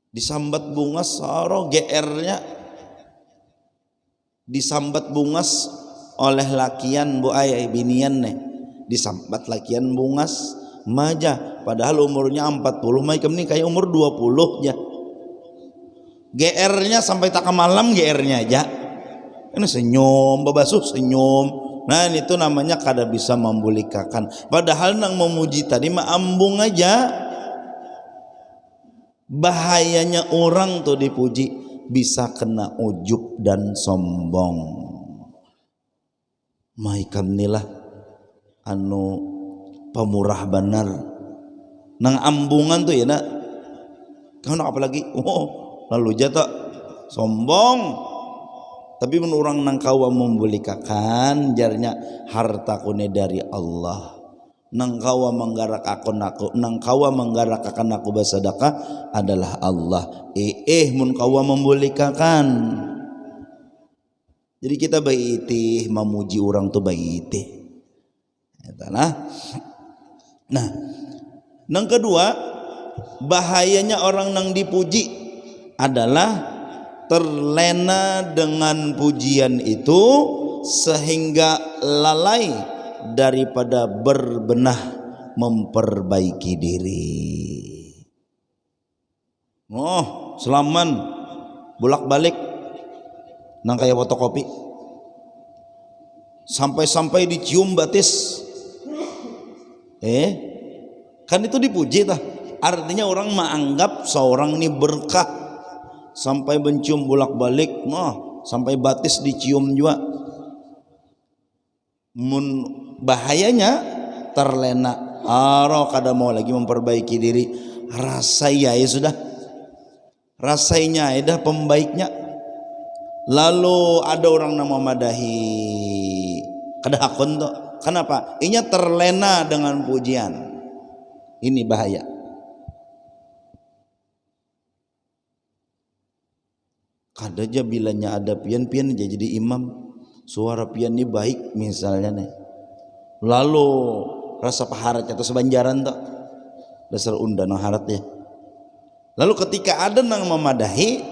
Disambat bungas saro GR-nya disambat bungas oleh lakian bu ayah binian nih, disambat lakian bungas maja padahal umurnya 40 mah ikam nih kayak umur 20 ya. GR-nya sampai tak malam GR-nya aja. Ini senyum, babasuh senyum. Nah itu namanya kada bisa membulikakan. Padahal nang memuji tadi mah ambung aja. Bahayanya orang tuh dipuji bisa kena ujub dan sombong. Maikam nilah anu pemurah benar. Nang ambungan tuh ya nak. Kan apalagi lalu jatuh sombong. Tapi menurut orang nang kawa membulikakan jarnya harta kune dari Allah. Nang kawa menggarak aku nang kawa menggarak akan aku bersedekah adalah Allah. Mun kawa membulikakan. Jadi kita baiti memuji orang tuh baiti. Nah, nang kedua bahayanya orang nang dipuji adalah terlena dengan pujian itu sehingga lalai daripada berbenah memperbaiki diri. Selaman bolak-balik nang kayak fotokopi sampai-sampai dicium batis. Kan itu dipuji tah. Artinya orang menganggap seorang ini berkah. Sampai mencium bolak-balik, sampai batis dicium juga. Bahayanya terlena. Kada mau lagi memperbaiki diri. Rasanya ya sudah. Rasanya ya dah pembaiknya. Lalu ada orang nama madahi. Kada hakun tuh. Kenapa? Inya terlena dengan pujian. Ini bahaya. Kada aja bilanya ada pian-pian aja jadi imam, suara pian ini baik misalnya nih, lalu rasa paharatnya atau sebanjaran tak dasar undan harat ya. Lalu ketika ada nang memadahi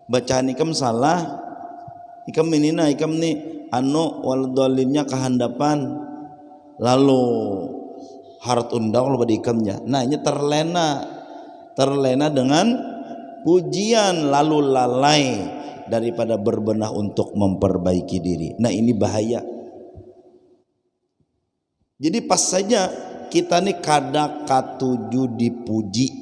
bacaan ikam salah, ikam ini ikam nih waldolinnya kehandapan, lalu harat undang kalau pada ikamnya. Nah ini terlena dengan pujian lalu lalai daripada berbenah untuk memperbaiki diri. Nah ini bahaya. Jadi pas saja kita nih kada katuju dipuji,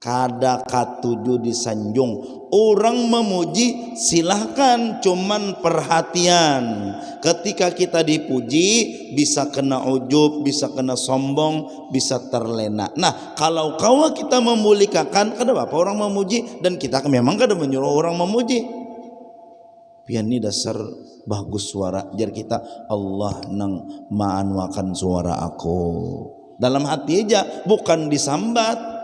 kada katuju disanjung. Orang memuji silahkan, cuman perhatian. Ketika kita dipuji bisa kena ujub, bisa kena sombong, bisa terlena. Nah kalau kita memulikakan, kada apa orang memuji dan kita memang kada menyuruh orang memuji. Pian ini dasar bagus suara, jar kita Allah nang maanwakan suara aku. Dalam hati aja, bukan disambat.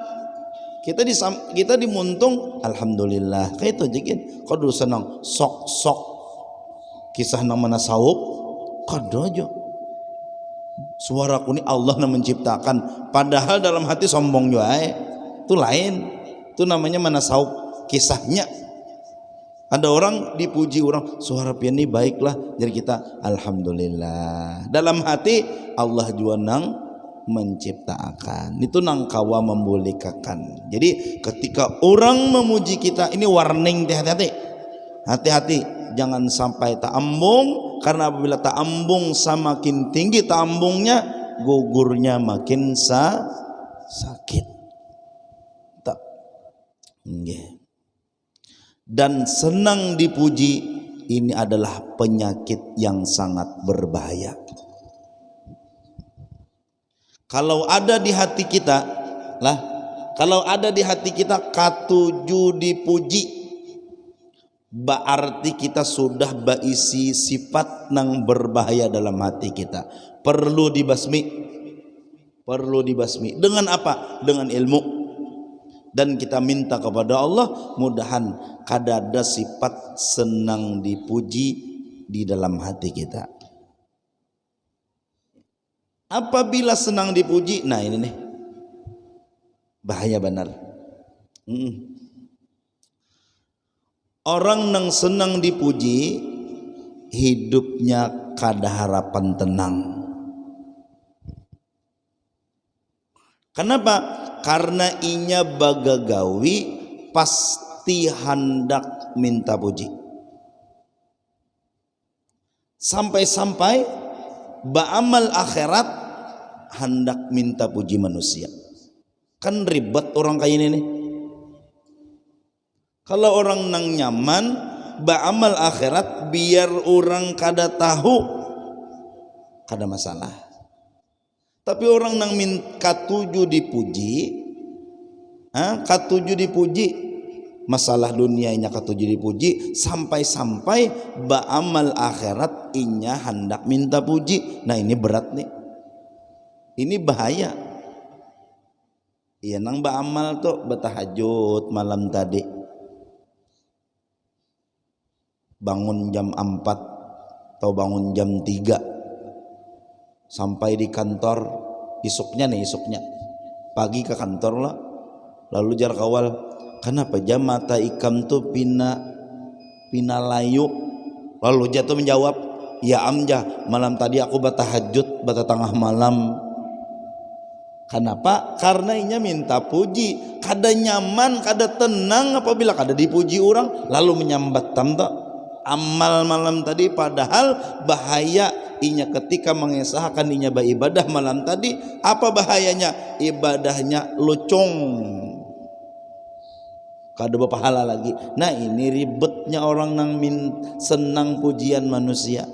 Kita dimuntung, alhamdulillah. Kayak itu jikin. Kau dulu senang sok kisah nang mana saup, kada aja. Suaraku ini Allah yang menciptakan. Padahal dalam hati sombong juga. Itu lain. Itu namanya mana saup kisahnya. Ada orang dipuji orang, suara pian ini baiklah. Jadi kita alhamdulillah. Dalam hati Allah juga nang menciptakan. Itu nang kawa membulikakan. Jadi ketika orang memuji kita, ini warning, hati-hati jangan sampai ta'ambung, karena apabila ta'ambung semakin tinggi ta'ambungnya, gugurnya makin sakit. Dan senang dipuji ini adalah penyakit yang sangat berbahaya. Kalau ada di hati kita katuju dipuji, berarti kita sudah berisi sifat nang berbahaya dalam hati kita. Perlu dibasmi. Dengan apa? Dengan ilmu. Dan kita minta kepada Allah mudahan kada ada sifat senang dipuji di dalam hati kita. Apabila senang dipuji, nah ini nih bahaya benar. Orang nang senang dipuji hidupnya kada harapan tenang. Kenapa? Karena inya bagagawi pasti hendak minta puji. Sampai-sampai ba'amal akhirat hendak minta puji manusia. Kan ribet orang kayak ini nih. Kalau orang nang nyaman ba'amal akhirat biar orang kada tahu kada masalah. Tapi orang nang katuju dipuji, katuju dipuji, masalah dunianya katuju dipuji, sampai-sampai ba'amal akhirat inya hendak minta puji. Nah ini berat nih. Ini bahaya. Iya nang ba'amal tuh bertahajud malam tadi. Bangun jam 4 atau bangun jam 3 sampai di kantor isuknya pagi ke kantor lah, lalu jar kawal kenapa jam mata ikam tuh pina layu, lalu jatuh menjawab ya amjah malam tadi aku bertahajud bata tengah malam. Kenapa? Karena inya minta puji, kada nyaman kada tenang apabila kada dipuji orang lalu menyambat tamta amal malam tadi, padahal bahaya inya ketika mengesahkan inya beribadah malam tadi. Apa bahayanya? Ibadahnya lucung, kada berpahala lagi. Nah ini ribetnya orang nang senang pujian manusia.